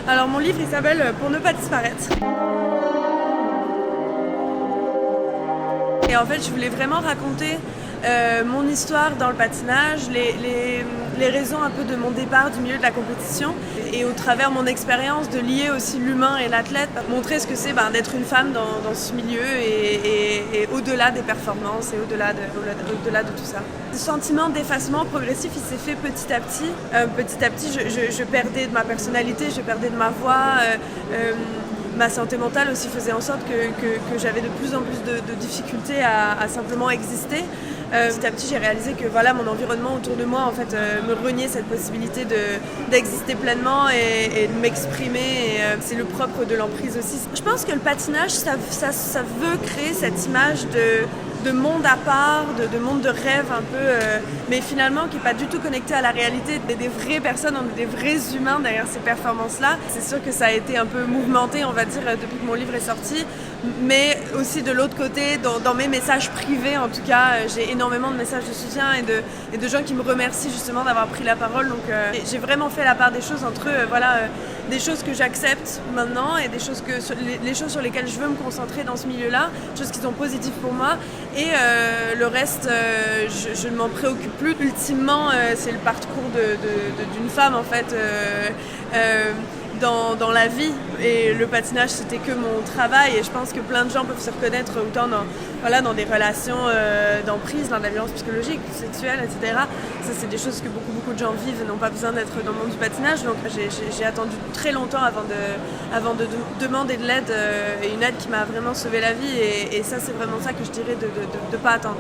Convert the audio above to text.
Alors mon livre il s'appelle Pour ne pas disparaître. Et en fait je voulais vraiment raconter mon histoire dans le patinage, les raisons un peu de mon départ du milieu de la compétition et au travers mon expérience de lier aussi l'humain et l'athlète, montrer ce que c'est d'être une femme dans ce milieu et au-delà des performances et au-delà de tout ça. Le sentiment d'effacement progressif il s'est fait petit à petit. Petit à petit je perdais de ma personnalité, je perdais de ma voix. Ma santé mentale aussi faisait en sorte que j'avais de plus en plus de difficultés à simplement exister. Petit à petit, j'ai réalisé que voilà, mon environnement autour de moi en fait, me reniait cette possibilité d'exister pleinement et de m'exprimer. C'est le propre de l'emprise aussi. Je pense que le patinage, ça veut créer cette image de monde à part, de monde de rêve un peu, mais finalement qui n'est pas du tout connecté à la réalité. Des vraies personnes, on est des vrais humains derrière ces performances-là. C'est sûr que ça a été un peu mouvementé, on va dire, depuis que mon livre est sorti, mais aussi de l'autre côté, dans mes messages privés en tout cas, j'ai énormément de messages de soutien et de gens qui me remercient justement d'avoir pris la parole. Donc j'ai vraiment fait la part des choses entre des choses que j'accepte maintenant et des choses les choses sur lesquelles je veux me concentrer dans ce milieu-là, choses qui sont positives pour moi. Et le reste, je ne m'en préoccupe plus. Ultimement, c'est le parcours d'une femme en fait dans la vie. Et le patinage, c'était que mon travail. Et je pense que plein de gens peuvent se reconnaître autant dans des relations d'emprise, dans de la violence psychologique, sexuelle, etc. Ça, c'est des choses que beaucoup de gens vivent et n'ont pas besoin d'être dans le monde du patinage. Donc j'ai attendu très longtemps avant de demander de l'aide, et une aide qui m'a vraiment sauvé la vie. Et ça, c'est vraiment ça que je dirais de ne pas attendre.